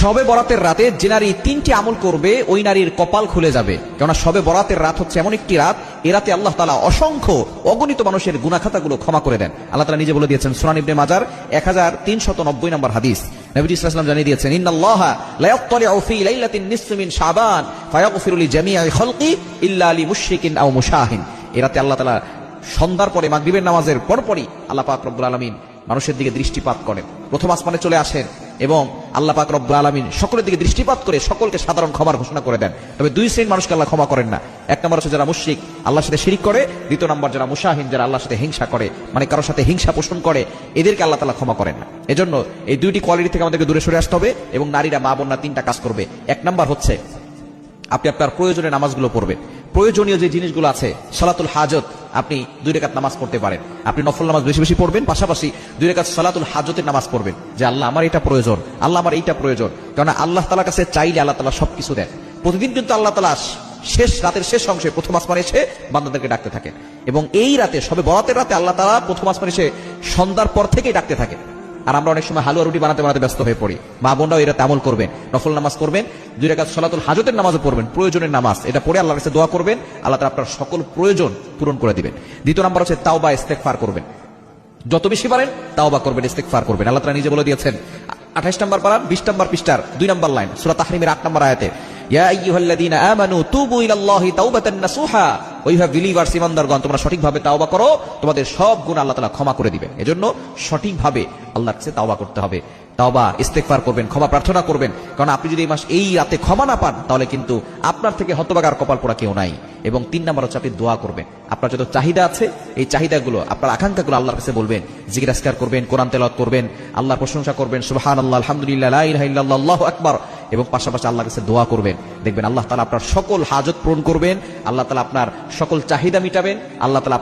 শবে বরাতের রাতে যে নারী 3টি আমল করবে ওই নারীর কপাল খুলে যাবে, কেননা শবে বরাতের রাত হচ্ছে এমন একটি রাত, এ রাতে আল্লাহ তাআলা অসংখ্য অগণিত মানুষের গুনাহ খাতাগুলো ক্ষমা করে দেন। আল্লাহ তাআলা নিজে বলে দিয়েছেন, সুনান ইবনে মাজার 1390 নম্বর হাদিস, নবীজি সাল্লাল্লাহু আলাইহি ওয়াসাল্লাম জানিয়ে দিয়েছেন, ইন্নাল্লাহা লা ইয়াত্তালিউ ফি লাইলাতিন নিসফি মিন শাবান ফায়াগফিরু লিজামিই খালকি ইল্লা লিমুশরিকিন আও মুশাহিন। এ রাতে আল্লাহ তাআলা সন্ধ্যার পরে মাগরিবের নামাজের পরপরই আল্লাহ পাক রব্বুল আলামিন মানুষের দিকে দৃষ্টিপাত করেন, প্রথম আসমানে চলে আসেন এবং আল্লাহ পাক রব্বুল আলামিন সকলের দিকে দৃষ্টিপাত করে সকলকে সাধারণ ক্ষমার ঘোষণা করে দেন। তবে দুই শ্রেণীর মানুষকে আল্লাহ ক্ষমা করেন না। এক নম্বর হচ্ছে যারা মুশরিক, আল্লাহর সাথে শিরিক করে, দ্বিতীয় নম্বর যারা মুশাহিন, যারা আল্লাহর সাথে হিংসা করে, মানে কারোর সাথে হিংসা পোষণ করে, এদেরকে আল্লাহ তাআলা ক্ষমা করেন না। এজন্য এই দুইটি কোয়ালিটি থেকে আমাদেরকে দূরে সরে আসতে হবে এবং নারীরা মা বোনরা 3টা কাজ করবে। এক নম্বর হচ্ছে আপনি আপনার প্রয়োজনীয় নামাজগুলো পড়বেন। প্রয়োজনীয় যে জিনিসগুলো আছে, সালাতুল হাজত, আপনি 2 রাকাত নামাজ পড়তে পারেন, আপনি নফল নামাজ বেশি বেশি পড়বেন, পাশাপাশি 2 রাকাত সালাতুল হাজতের নামাজ পড়বেন, যে আল্লাহ আমার এটা প্রয়োজন, আল্লাহ আমার এইটা প্রয়োজন। কারণ আল্লাহ তাআলার কাছে চাইলে আল্লাহ তাআলা সবকিছু দেন। প্রতিদিন কিন্তু আল্লাহ তাআলা রাতের শেষ অংশে প্রথম আসমানে এসে বান্দাদেরকে ডাকতে থাকেন, এবং এই রাতে শবে বরাতের রাতে আল্লাহ তাআলা প্রথম আসমানে এসে সন্ধ্যার পর থেকেই ডাকতে থাকেন। আর আমরা অনেক সময় হালুয়া রুটি বানাতে বানাতে ব্যস্ত হয়ে পড়ি। মা বোনরাও এরা আমল করবেন, নফল নামাজ করবেন, 2 রাকাত সালাতুল হাজতের নামাজও পড়বেন, প্রয়োজনের নামাজ, এটা পড়ে আল্লাহর কাছে দোয়া করবেন, আল্লাহ তাআলা আপনার সকল প্রয়োজন পূরণ করে দিবেন। দ্বিতীয় নাম্বার হচ্ছে তাওবা ইস্তেগফার করবেন, যত বেশি পারেন তাওবা করবেন, ইস্তেগফার করবেন। আল্লাহ তাআলা নিজে বলে দিয়েছেন 28 নম্বর পারা 20 নম্বর পৃষ্ঠার 2 নম্বর লাইন, সূরা তাহরিমের 8 নম্বর আয়াতে, ইয়া আইয়ুহাল্লাযীনা আমানু তুবু ইলাল্লাহি তাওবাতান নাসুহা, ওই হ্যাভ বিলিভার্স, ঈমানদারগণ, তোমরা সঠিকভাবে তাওবা করো, তোমাদের সব গুনাহ আল্লাহ তাআলা ক্ষমা করে দিবেন। এজন্য সঠিকভাবে আল্লাহর কাছে তাওবা করতে হবে, তাওবা ইস্তেগফার করবেন, ক্ষমা প্রার্থনা করবেন। কারণ আপনি যদি এই রাতে ক্ষমা না পান, তাহলে কিন্তু আপনার থেকে হতভাগার কপাল পোড়া কেউ নাই। এবং 3 নম্বর হচ্ছে আপনি দোয়া করবেন। আপনার যত চাহিদা আছে, এই চাহিদাগুলো, আপনার আকাঙ্ক্ষাগুলো আল্লাহর কাছে বলবেন, জিকির আজকার করবেন, কোরআন তেলাওয়াত করবেন, আল্লাহর প্রশংসা করবেন, সুবহানাল্লাহ, আলহামদুলিল্লাহ, লা ইলাহা ইল্লাল্লাহ, আল্লাহু আকবার, এবং পাশাপাশি আল্লাহর কাছে দোয়া করবেন। দেখবেন আল্লাহ তাআলা আপনার সকল হাজত পূরণ করবেন, আল্লাহ তাআলা আপনার সকল চাহিদা মিটাবেন, আল্লাহ তাআলা